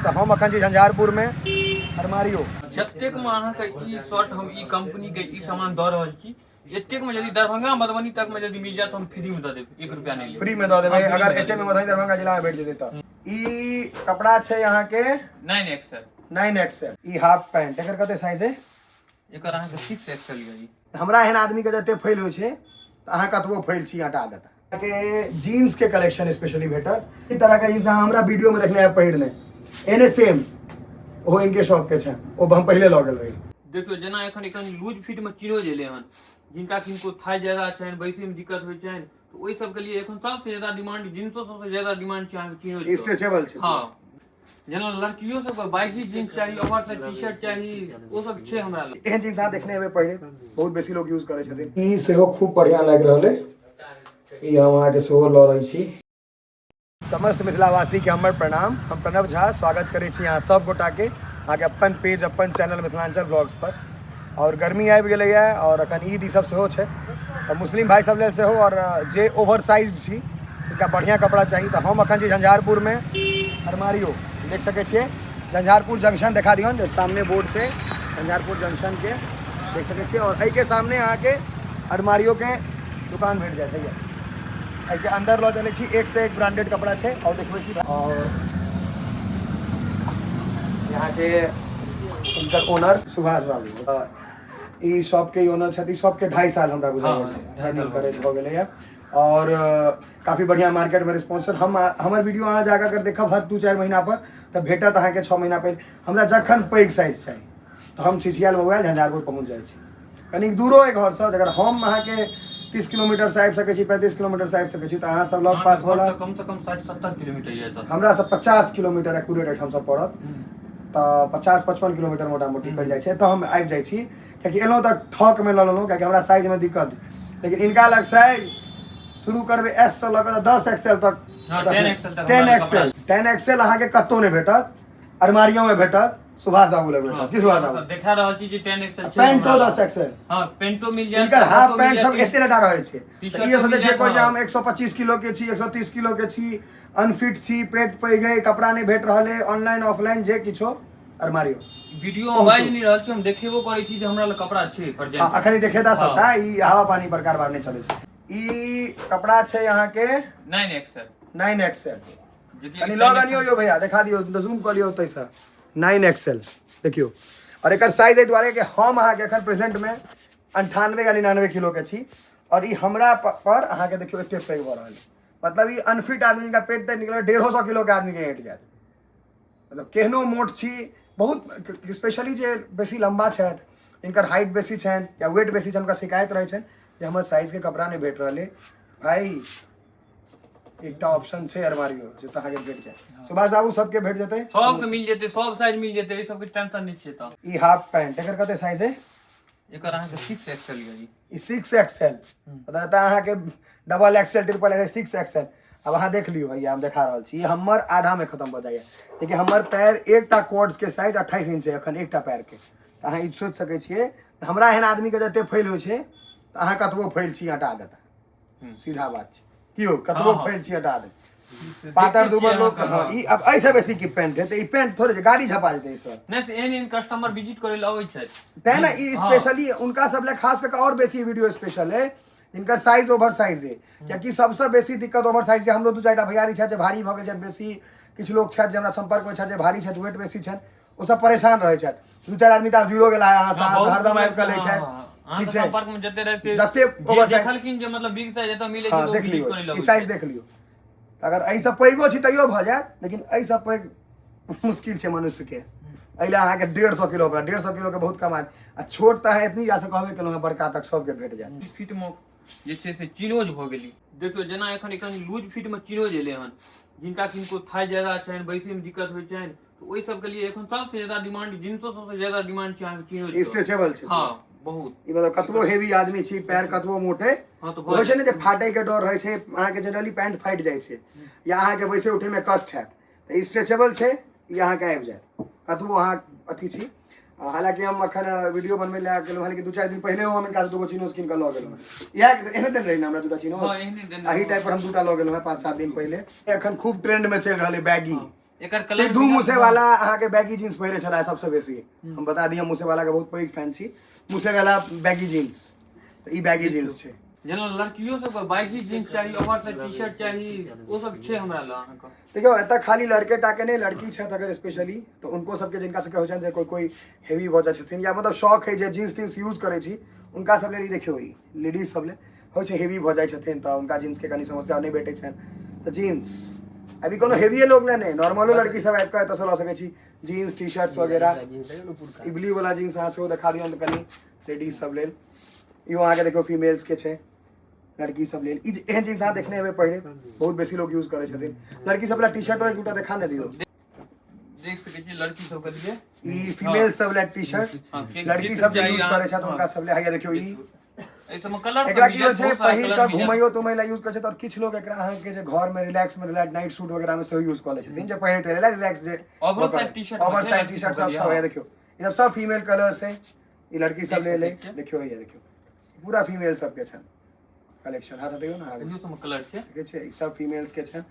तो हम अखन छी झंझारपुर में अरमारियो जतेक में अहाँके ई शर्ट हम ई कंपनी के ई सामान दऽ रहल छी एतेक में यदि दरभंगा मधुबनी तक में यदि मिल जाए तो हम फ्री में दऽ देब 1 रुपया नहीं फ्री में दऽ देबै अगर एते में मधुबनी दरभंगा जिला में भेट जेतै तऽ ई कपड़ा छै यहाँ के 9XL ई हाफ पैंट एकर कते साइज है एकर अहाँके 6XL यऽ हमरा एहन आदमी के जते फैल होइ छै तऽ अहाँ कतबो फैल छी हटा देता के जीन्स के कलेक्शन स्पेशली भेटत ई तरह के जींस अहाँ हमरा वीडियो में देखने पहिरने एने सेम ओ इनके शॉप के छै ओ हम पहले लऽ गेल रही देखियो जेना एखन लूज फिट में चीनो जेले हन जिनका किनको थाई ज्यादा छनि बैसे में दिक्कत होइ छनि तो ओइ सब के लिए एखन सबसे ज्यादा डिमांड जींसो सबसे ज्यादा डिमांड छै अहाँके चीनो स्ट्रेचेबल छै हां जेना लड़कियों सबके बाइजी जींस चाहिए ओवर साइज टी-शर्ट चाहिए ओ सब छै हमरा लग एहन जींस अहाँ देखने हेबै पहिले बहुत बेसी लोग यूज करै छथिन ई सेहो खूब बढ़िया लागि रहल है ई हम अहाँके सेहो लऽ रहल छी समस्त मिथिलावासी के हमर प्रणाम हम प्रणव झा स्वागत करै छी अहाँ सब गोटा के अहाँके अपन पेज अपन चैनल मिथिलांचल ब्लॉग्स पर और गर्मी आबि गेलै है और अखन ईद ई सब सेहो छै तऽ मुस्लिम भाई सब लेल सेहो और जे ओवर साइज छी इनका बढ़िया कपड़ा चाहिए तो हम अखन छी झंझारपुर में अरमारियो देख सके छिए झंझारपुर जंक्शन दिखा दियौन जो सामने बोर्ड छै झंझारपुर जंक्शन के देख सके छिए और एहि के सामने अहाँ के अरमारियो के दुकान भेट जाए है एहि के अंदर लऽ चलै छी एक से एक ब्रांडेड कपड़ा छै और देखबै छी और यहाँ के इनकर ओनर सुभाष बाबू ई शॉप के ओनर छथि शॉप के 2.5 साल हमरा गुजरल छै रनिंग करैत भऽ गेलै है और काफ़ी बढ़िया मार्केट में रिस्पॉन्स हमर वीडियो अहाँ जाकर अगर देखब हर 2-4 महीना पर तऽ भेटत अहाँके 6 महीना पहिने हमरा जखन पैघ साइज चाही तऽ हम छिछियाल मोबाइल झंझारपुर पहुँच जाइ छी कनिक दूरो एक घरसँ अगर हम अहाँके 30 किलोमीटर से आबि सकै छी 35 किलोमीटर से आबि सकै छी तऽ अहाँ सब लग पास वाला कम से कम 60-70 किलोमीटर ये तऽ हमरा सब 50 किलोमीटर एक्यूरेट एहिठाम सब पड़त तऽ 50-55 किलोमीटर मोटा मोटी पड़ि जाइ छै तऽ हम आबि जाइ छी कियाकि एलहुँ तऽ थक में लऽ लेलहुँ कियाकि हमरा साइज में दिक्कत लेकिन इनका लग साइज शुरू करबै S से लऽ कऽ 10XL तक 10XL अहाँके कतौ नहि भेटत अरमारियों में भेटत सुभाष बाबू लग भेटत की सुभाष बाबू देखा रहल छी जे 10XL छै पैंटो 10XL हां पेंटो मिल जाय इनकर हाफ पैंट सब एते लटा रहै छै ई सोचै छै कोई जे हम 125 किलो के छी 130 किलो के छी अनफिट छी पेट पैघ है कपड़ा नहीं भेट रहल है ऑनलाइन ऑफलाइन जे किछो अरमारियो वीडियो बाज नहीं रहल छी हम देखेबो करै छी जे हमरा लग कपड़ा छै पर हां अखनी देखेता सबटा ई हवा पानी पर कारबार नहीं चलै छै ई कपड़ा छै यहाँ के 9XL कनी लग आनियो यो भैया दिखा दियो जूम कर लियो तैसा 9XL देखियो और एकर साइज ए दुआरे कि हम अहाँ के एखन प्रेजेंट में 98 या 99 किलो के छी और ई हमरा पर अहाँ के देखियो एते पैघ भ रहल मतलब ई अनफिट आदमी का पेट तक निकले 150 किलो के आदमी के हेट जात मतलब केहनो मोट छी बहुत स्पेशली जे बेसी लंबा छथि इनकर हाइट बेसी छनि या वेट बेसी छनि उनका शिकायत रहै छनि जे हमर साइज के कपड़ा नहीं भेट रहले भाई एकटा ऑप्शन छै अरमारियो जे तहाँ के भेट जाए सुभाष बाबू सबके भेट जेतै सबके मिल जेतै सब साइज मिल जेतै ई सबके टेंशन नहीं छै त ई हाफ पैंट एकर कते साइज है एकर अहाँके 6XL यऽ ई 6XL मतलब अहाँ के double XL triple XL 6XL अब अहाँ देख लियो भैया हम देखा रहल छी हमर आधा में खत्म भ जाइए देखिए हमर पैर एकटा क्वाड्स के साइज 28 इंच है अखन एकटा पैर के अहाँ ई सोच सकै छियै हमरा एहन आदमी के जते फैल होइ छै तऽ अहाँ कतबो फैल छी हटा देता सीधा बात छै की हो कतबो फैल छी हटा दे पातर दुबर लोग ई अब ऐसे बेसी की पैंट है त ई पैंट थोड़े जे गाड़ी छपा जेतै सर नहीं से एन कस्टमर विजिट करे ल आबै छै तै ना ई स्पेशली उनका सब ले खास करके और बेसी वीडियो स्पेशल है इनकर साइज ओवर साइज है कियाकि सबसे बेसी दिक्कत ओवर साइज है हमरो दू चारिटा भैयारी छै जे भारी भ गेल छै बेसी किछ लोग छै जे हमरा संपर्क में छै जे भारी छै वेट बेसी छै ओ सब परेशान रहै छै दू चार आदमी त जुड़ो गेला अहाँ हरदम आबि के लै छै ठीक छै संपर्क में जते रहै छै जते ओवर साइज देखलखिन जे मतलब बिग साइज एत मिलै छै देख लियो ई साइज देख लियो अगर एहि सब पैघो छी तैयो भ जायत लेकिन एहि सब पैघ मुश्किल छै मनुष्य के एहिला अहाँ के 150 किलो पर 150 किलो के बहुत कम आ छोट त है इतनी जा से कहबे केलहुँ है बड़का तक सबके भेट जायत फिट में जे छै से चिनोज भ गेली देखियो जेना एखन लूज फिट में चिनोज एले हन जिनका किनको थाई ज्यादा छनि बैसे में दिक्कत होइ छनि तो ओइ सब के लिए एखन सबसे ज्यादा डिमांड जींसो सबसे ज्यादा डिमांड छै अहाँ चिनोज स्ट्रेचेबल छै हां बहुत ई मतलब कतबो हेवी आदमी छी पैर कतबो मोटे हां तो होइ छै ने जे फाटै के डर रहै छै अहाँ के जनरली पैंट फाटि जाइ छै या अहाँ के बैसे उठे में कष्ट हैत त स्ट्रेचेबल छै ई अहाँ के आबि जायत कतबो अहाँ अथी छी हालांकि हम अखन वीडियो बनबै लए गेलहुँ हालांकि 2-4 दिन पहले हम इनका दूगो चीनो स्किन का लऽ गेलहुँ इएह एहने दिन रही ना हमरा 2टा चीनो हां एहने दिन अही टाइप पर हम 2टा लऽ गेलहुँ 5-7 दिन पहले एखन खूब ट्रेंड में चलि रहल है बैगी एकर कलर सिद्धू मूसेवाला अहाँ के बैगी जींस पहिरे छला सबसे बेसी। हम बता दिए मूसेवाला के बहुत पैघ फैन छी। मूसेवाला बैगी जींस तो ई बैगी जींस छै। जेना लड़कियों सब के बैगी जींस चाहिए, ओवर टी शर्ट चाहिए, वो सब छे हमरा ल अहाँ का। देखियो एत खाली लड़के टाके नहीं, लड़की छत अगर स्पेशली तो उनको सबके जिनका सबके होइ छन जे कोई हेवी भऽ जाइ छथिन या मतलब शौक है जे जींस तींस यूज करै छी उनका सब ले देखियो ई लेडीज सब ले होइ छै हेवी भऽ जाइ छथिन तो उनका जींस के कनी समस्या नहीं भेटै छन तो जींस अभी कोनो हेवी लोग नहीं नॉर्मलो लड़की सब आबि के एतऽ से लऽ सकै छी जींस टी शर्ट्स वगैरह। ई ब्लू वाला जींस अहाँ सेहो देखा दियौ तऽ कनी लेडीज सब लेल इहो अहाँके देखियो फीमेल्स के छै, लड़की सब लेल ई एहन जींस अहाँ देखने हेबै पहिने बहुत बेसी लोग यूज करै छथिन। लड़की सब ला टी शर्ट एक दूटा देखा ने दियौ, देख सकै छी लड़की सब के लिए ई फीमेल सब ला टी शर्ट लड़की सब जे यूज करै छथि उनका सब ले हैया देखियो ई ऐसे में कलर एकरा की होइ छै पहिर के घुमैयो तुमै ला यूज करै छै। और किछ लोग एकरा अहाँ के जे घर में रिलैक्स में नाइट सूट वगैरह में सेहो यूज कऽ लै छथिन जे पहिरे तेरे ला रिलैक्स जे ओवरसाइज टी शर्ट सब है देखियो ई सब फीमेल कलर्स है। ई लड़की सब ले ले देखियो ये देखियो पूरा फीमेल सब के छन कलेक्शन हाथ हटियो ना आगे सब कलर छै ठीक छै। ई सब फीमेल्स के छन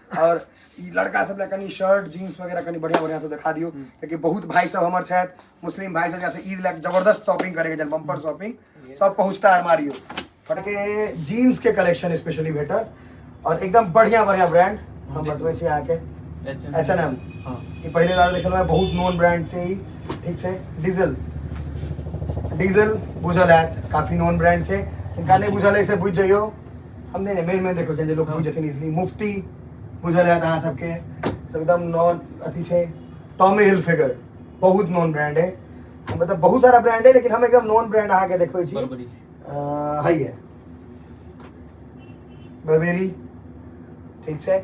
और ई लड़का सब ला कनी शर्ट जींस वगैरह कनी बढ़िया बढ़िया सब दिखा दियो क्योंकि बहुत भाई सब हमर छथि मुस्लिम भाई सब जैसे ईद ला जबरदस्त शॉपिंग करे के जन बम्पर शॉपिंग सब पहुंचता है मारियो फटके जीन्स के कलेक्शन स्पेशली भेटल और एकदम बढ़िया बढ़िया ब्रांड हम बतबै छी अहाँ के H&M हां ई पहले बार देखल में बहुत नोन ब्रांड छै ई ठीक छै। डीजल बुझल है काफी नोन ब्रांड छै इनका नहीं बुझल है से बुझ जाइयो हम नहीं मेन देखो जे लोग बुझ जथिन इजली मुफ्ती बुझल है अहाँ सबके सब एकदम नॉन अथी छै। टॉमी हिलफिगर बहुत नॉन ब्रांड है मतलब बहुत सारा ब्रांड है लेकिन हम एकदम नॉन ब्रांड अहाँ के देखबै छी है बर्बेरी ठीक छै।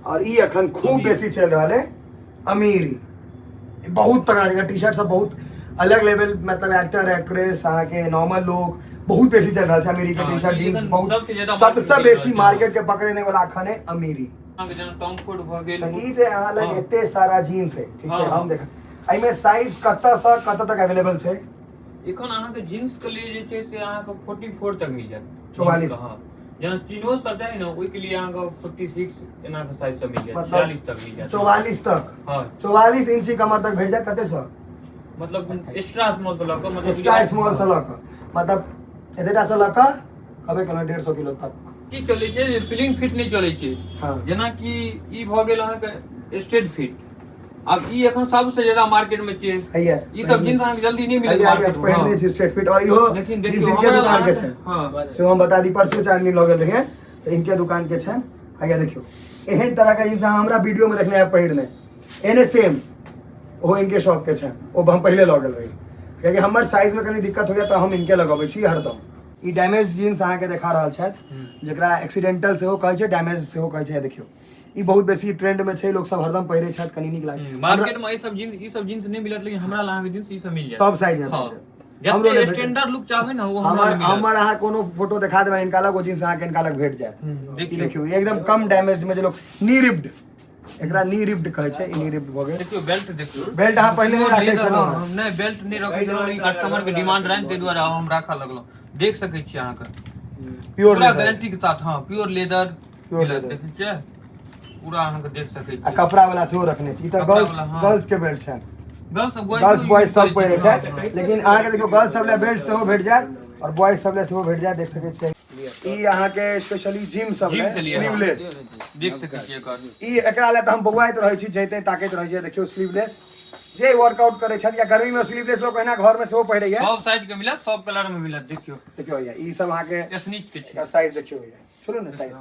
और ई अखन खूब बेसी चल रहा है अमीरी बहुत तगड़ा जगह टी शर्ट सब बहुत अलग लेवल मतलब एक्टर एक्ट्रेस अहाँ के नॉर्मल लोग बहुत बेसी चल रहा है अमीरी के टी शर्ट जींस बहुत सबसे बेसी मार्केट के पकड़ने वाला अखन है अमीरी। टॉम फोर्ड भ गेल ई जे अहाँ लग एते सारा जींस है ठीक छै हम देख एहि में साइज कत्ता से कत्ता तक अवेलेबल छै। एखन अहाँ के जींस के लिए जे छै से अहाँ के 44 तक मिल जात 44 हां जेना चिनो सब जाय ना ओइ के लिए अहाँ के 46 एना के साइज सब मिल जात 46 तक मिल जात 44 तक हां 44 इंची कमर तक भेट जात कते से मतलब एक्स्ट्रा स्मॉल से लक मतलब एक्स्ट्रा स्मॉल से लक मतलब एतेटा से लक कबे कना 150 किलो तक की चलै छै स्लिम फिट नहीं चलै छै। हां जेना कि ई भ गेल अहाँ के स्ट्रेट फिट अब ई एखन सबसे ज्यादा मार्केट में छै हैया ई सब जींस अहाँ के जल्दी नहीं मिलत मार्केट में पहनने छै स्ट्रेट फिट और इहो लेकिन जींस देखियो इनके दुकान के छै हां से हम बता दी परसों चारनी लगल रहे तो इनके दुकान के छै हैया देखियो एहन तरह का जींस हमरा वीडियो में देखने है पहिरने एने सेम वो इनके शॉप के छै वो हम पहले लगल रही क्योंकि हमर साइज में कनी दिक्कत हो गया तो हम इनके लगाबै छी हरदम। ई डैमेज जींस अहाँ के देखा रहल छथि जेकरा एक्सीडेंटल सेहो कहै छै डैमेज सेहो कहै छै देखियो ई बहुत बेसी ट्रेंड में छै लोग सब हरदम पहिरे छथि कनी नीक लागे मार्केट में ई सब जींस नहीं मिलत लेकिन हमरा लहां के जींस ई सब मिल जाय सब साइज में हमरो ले स्टैंडर्ड लुक चाहे ना वो हमर अहाँ कोनो फोटो दिखा देबै इनका लग वो जींस अहाँ के इनका लग भेट जायत देखियो ये एकदम कम डैमेज में जे लोग नी रिप्ड एकरा नी रिप्ड कहै छै नी रिप्ड भ गेल देखियो देखियो बेल्ट अहाँ पहले नहीं राखै छलौ हम नहीं बेल्ट नहीं रखै छलौ ई कस्टमर के डिमांड रहै तै द्वारा हम राखा लगलो देख सकै छी अहाँ के प्योर गारंटी के साथ हां प्योर लेदर देखै छियै पूरा अहाँ के देख सकै छी कपड़ा वाला सेहो रखने छी त गर्ल्स के बेल्ट छै गर्ल्स बॉयज सब पहिरे छै लेकिन अहाँ के देखियो गर्ल्स सब ले बेल्ट सेहो भेट जायत और बॉयज सब ले सेहो भेट जायत देख सकै छियै। ई अहाँ के स्पेशली जिम सब ले स्लीवलेस देख सकै छियै एकर ई एकरा ले त हम बौआइत रहै छी जैते ताकैत रहै छी देखियो स्लीवलेस जे वर्कआउट करे छथि या गर्मी में स्लीवलेस लोग एना घर में सेहो पहिरे या सब साइज के मिलत सब कलर में मिलत देखियो या ई सब अहाँ के एसनीच के छै साइज देखियो या छोड़ू ने साइज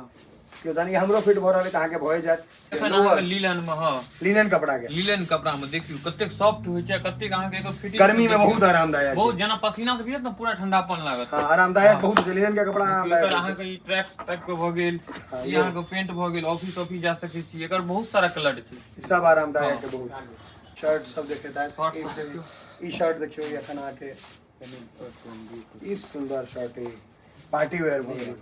क्यों दानी हमरो फिट भ रहल है त अहाँ के भए जात एखन अहाँ के लीलन में हां लिनन कपड़ा के लीलन कपड़ा में देखियो कतेक सॉफ्ट होय छै कतेक अहाँ के एकर फिटिंग गर्मी में बहुत आरामदायक बहुत जना पसीना से भिजत न पूरा ठंडापन लागत हां आरामदायक बहुत लिनन के कपड़ा आरामदायक अहाँ के ई ट्रैक टाइप के भ गेल ई अहाँ के पेंट भ गेल ऑफिस जा सकै छी एकर बहुत सारा कलर छै सब आरामदायक है बहुत शर्ट सब देखे ई शर्ट देखियो ये एखन अहाँ के ई सुंदर शर्ट है पार्टी वेयर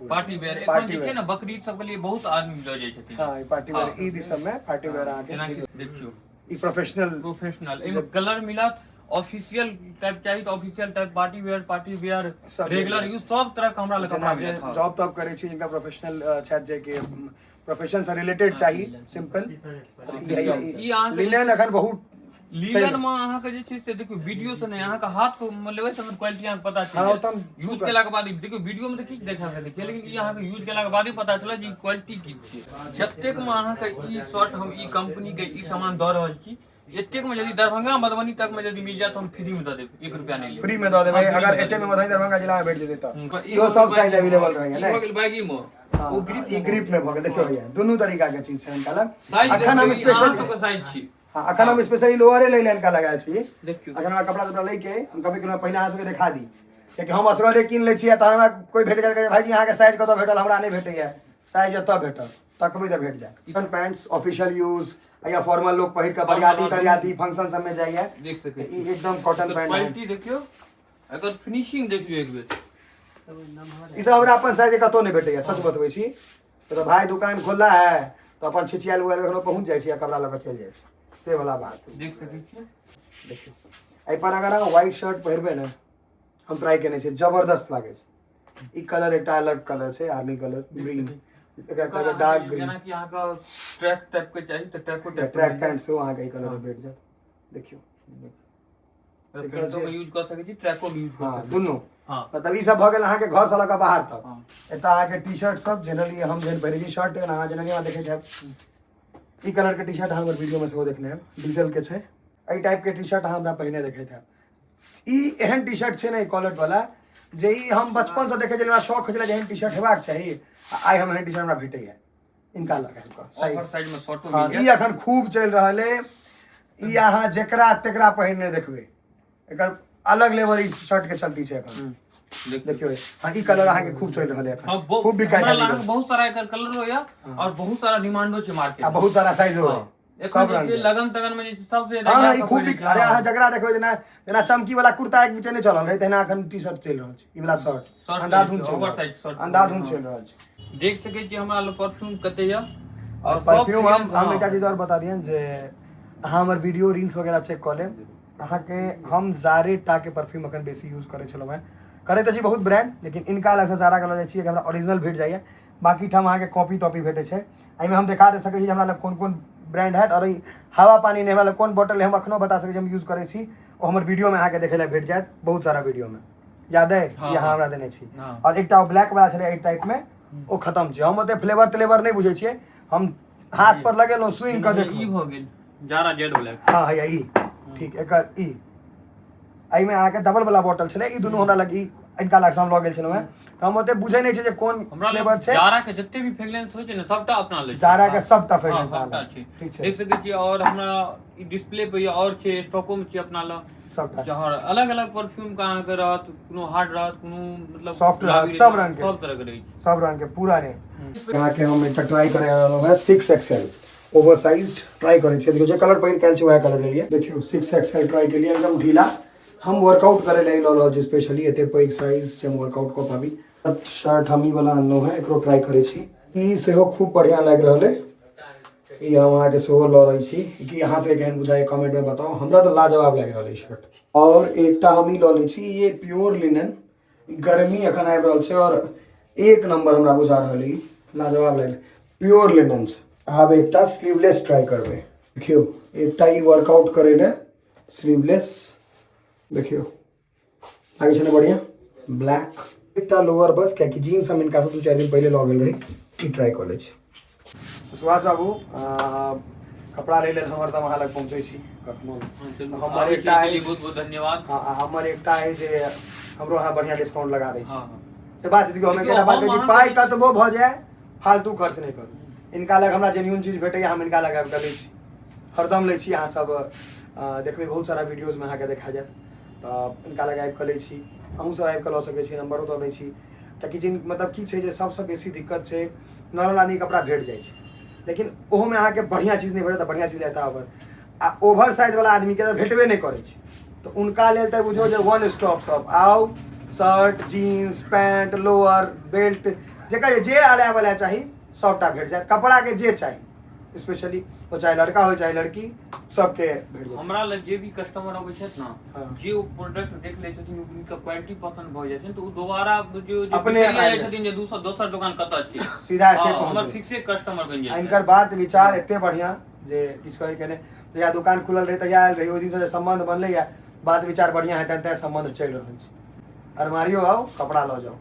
पार्टी वेयर एखन जे छै ने बकरीद सब के लिए बहुत आदमी ल जाय छथिन हां ई पार्टी वेयर ईद सब में पार्टी वेयर अहाँ के देखियो ई प्रोफेशनल एमे कलर मिलत ऑफिशियल टाइप चाहिए तो official type party wear regular use सब तरह का हमरा लग कपड़ा मिलत जॉब तब करे छी जिनका प्रोफेशनल छत जे के प्रोफेशन से रिलेटेड चाहिए सिंपल ई अहाँ के लिनन अखन बहुत लीलन में अहाँ के जे छै से देखियो वीडियो से नहीं अहाँ के हाथ को लेवे से क्वालिटी अहाँ पता हाँ चल तम यूज केला के बाद देखियो वीडियो में तो किछ देखा सकै छै लेकिन ई अहाँ के यूज केला के बाद ही पता चला जी क्वालिटी की छै जतेक में अहाँ के ई शर्ट हम ई कंपनी के ई सामान द रहल छी एतेक में यदि दरभंगा मधुबनी तक में यदि मिल जाए तो हम फ्री में द देब 1 रुपया नहीं ले फ्री में दे देबै अगर एते में मधुबनी दरभंगा जिला में भेट जेतै त इहो सब साइज अवेलेबल रहै है हो गेल बैगी में ओ ग्रिप में भ गेल देखियो भैया दोनों तरीका के चीज छै निकालल साइज अखन हम स्पेशल के साइज छी हां अखन हम स्पेशली लोअरे ले लेन का लगाल छी देखियो अगर हमरा कपड़ा तपड़ा लेके हम कभी कोनो पहले अहाँ सबके दिखा दी कि हम असगरे कीन लै छियै त हमरा कोई भेट गेल भाई जी अहाँ के साइज कतो भेटल हमरा नहीं भेटैया साइज एतऽ भेटल तकबै त भेट जाय इवन पैंट्स ऑफिशियल यूज या फॉर्मल लोग पहिर के बरियाती तरियाती फंक्शन सब में जाइए देख सकै ई एकदम कॉटन पैंट है क्वालिटी देखियो एकर फिनिशिंग देखियो एक बेर ई सब हमरा अपन साइज कतो नहीं भेटैया सच बतबै छी तो भाई दुकान खोला है तो अपन छिछियाल वगैरह कखनो पहुंच जाइ छी कपड़ा लग चल जाइ छी से वाला बात देख सकै छियै देखियो एहि पर अगर अहाँ व्हाइट शर्ट पहिरबै ने हम ट्राई केने छी जबरदस्त लागे छै ई कलर एकटा अलग कलर छै आर्मी कलर ग्रीन एकरा कलर डार्क ग्रीन जेना कि अहाँ का ट्रैक टाइप के चाहिए तो ट्रैक को ट्रैक पैंट से अहाँ के ई कलर भेट जात देखियो पैंटो में यूज कर सकै छी ट्रैको भी यूज कर हां सकै दुनू हां मतलब ई सब भ गेल अहाँ के घर से लगा बाहर तक हां एता अहाँ के टी-शर्ट सब जनरली हम जेन पहिरे छी शर्ट ना जनरली अहाँ देखे छै ई कलर के टी-शर्ट हमर वीडियो में सेहो देखने हैं डीजल के छै एई टाइप के टी-शर्ट हमरा पहिने देखे थे ई एहन टी-शर्ट छै ने कॉलर वाला जे ई हम बचपन से देखे छलियै हमरा शौक छलै जे एहन टी-शर्ट हेबाक चाही आई हम एहन टी-शर्ट हमरा भेटैया इनका लगा है सही ऑफर साइड में शॉर्टो हां मिल ई अखन खूब चल रहल है ई अहाँ जेकरा तेकरा पहिरने देखबै एकर अलग लेवल ई शर्ट के चलती छै अखन देखियो हां ई कलर अहाँ के खूब चल रहल है अखन खूब बिकाय हमरा लग बहुत सारा एकर कलर होया और बहुत सारा डिमांडो छै मार्केट आ बहुत सारा साइज हो सब रंग के लगन तगन में जे सबसे ज्यादा हां ई खूब बिक अरे अहाँ जकरा देखबै जेना जेना चमकी वाला कुर्ता एक बीचे नहीं चलल रहे तेना अखन टी-शर्ट चल रहल छै ई वाला शर्ट अंधाधुन चल ओवरसाइज शर्ट अंधाधुन चल रहल छै देख सकै छी हमरा लग परफ्यूम कते या और परफ्यूम हम एकटा चीज और बता दियन जे अहाँ हमर वीडियो रील्स वगैरह चेक क लेब अहाँ के हम जारे टा के परफ्यूम अखन बेसी यूज करे छलो मैं करे त छी बहुत ब्रांड लेकिन इनका अलग से जारा के ल जाय छी कि हमरा ओरिजिनल भेट जाय बाकी ठाम अहाँ के कॉपी टॉपी भेटे छै एहि में हम दिखा दे सकै छी हमरा लग कोन कोन ब्रांड है और हवा पानी ने हमरा लग कोन बोतल है हम अखनो बता सकै छी हम यूज करे छी ओ हमर वीडियो में अहाँ के देखे ला भेट जायत बहुत सारा वीडियो में याद है यहाँ हमरा देने छी और एकटा ब्लैक वाला छले एई टाइप में ओ खत्म छै हम ओते फ्लेवर नहीं बुझे छियै हम हाथ पर लगेलो स्विंग कर देखो ई भ गेल जारा जेड ब्लैक हां है ई ठीक एकर ई एई में आके डबल वाला बोतल छले ई दुनु हमरा लगी इनका लग हम ल गेल छलो मैं त हम ओते बुझे नहीं छै जे कोन फ्लेवर छै जारा के जत्ते भी फ्रेग्रेंस होय छै ने सबटा अपना ले जारा के सबटा फ्रेग्रेंस आला ठीक छै देख सकै छी और हमरा ई डिस्प्ले पे और छै स्टॉको में छै अपना ल सबटा जहर अलग अलग परफ्यूम का अहाँ के रहत कोनो हार्ड रहत कोनो मतलब सॉफ्ट रहत सब रंग के सब तरह के रहै छै सब रंग के पूरा ने यहाँ के हम एकटा ट्राई करे रहलो है 6XL ओवरसाइज्ड ट्राई करे छै देखियो जे कलर पहिर कैल छै वह कलर ले लिए देखियो 6XL ट्राई के लिए एकदम ढीला हम वर्कआउट करे ले ल रहल छी स्पेशली एते पैग साइज जे हम वर्कआउट को पाबी शर्ट हम ही वाला अनलो है एकरो ट्राई करे छी ई सेहो खूब बढ़िया लाग रहल है ई हम अहाँ के सेहो ल रहल छी कि अहाँ से केहन बुझाय कमेंट में बताओ हमरा तो लाजवाब लाग रहल है शर्ट और एकटा हम ही ल ले छी ये प्योर लिनन गर्मी अखन आबि रहल छै और एक नंबर हमरा बुझा रहल है लाजवाब लाग प्योर लिनन आब एकटा स्लीवलेस ट्राई करबे देखियो एकटा ई वर्कआउट करे ले स्लीवलेस देखियो आगे छने बढ़िया ब्लैक एकटा लोअर बस क्या कि जीन्स हम इनका 2-4 दिन पहले लॉग गेल रही ई ट्राई कॉलेज सुभाष बाबू कपड़ा ले हमर तम अहाँ लग पहुँचे छी कखनो हमर एकटा है बहुत बहुत धन्यवाद हां हमर एकटा है जे हमरो अहाँ बढ़िया डिस्काउंट लगा दै छी ए बात देखियो हमें केटा बात कि पाई कतबो भ जाए फालतू खर्च नहीं करू इनका लग हमरा जेन्युइन चीज भेटै हम इनका लग आबि लै छी हरदम लै छी अहाँ सब देखबै बहुत सारा वीडियोज में अहाँ के देखा जाए तो इनका लग आबि लै छी अहूँ सब आबि ल सकै छी नंबरो तो दै छी ताकि जिन मतलब की छै जे सबसे बेसी दिक्कत छै नॉर्मल आदमी कपड़ा भेट जाइ छै लेकिन ओहो में अहाँ के बढ़िया चीज नहीं भेटत बढ़िया चीज लेता आ ओवर साइज वाला आदमी के भेटबे नहीं करे छै तो उनका लेल त बुझो जे वन स्टॉप शॉप आओ shirt jeans pant lower belt जेकर जे आले वाला चाहिए सबटा भेट जाए कपड़ा के जे चाहिए स्पेशली वो चाहे लड़का हो चाहे लड़की सबके भेट जाए। हमरा लग जे भी कस्टमर आबै छै ना हाँ। जे ओ प्रोडक्ट देख ले छथिन उनका क्वालिटी पसंद भ जाय छै तो दोबारा जो अपने आबै छथिन जे दोसर दुकान कतऽ छै सीधा एते हमर पहुंच फिक्से कस्टमर बन जाय छै। इनकर बात विचार एते बढ़िया जे किछ कहे के ने जहिया दुकान खुलल रहे तहिया आयल रही, ओहि दिन से संबंध बनले या बात विचार बढ़िया है, तैं संबंध चल रहल छै। अलमारियो आओ कपड़ा लो जाओ।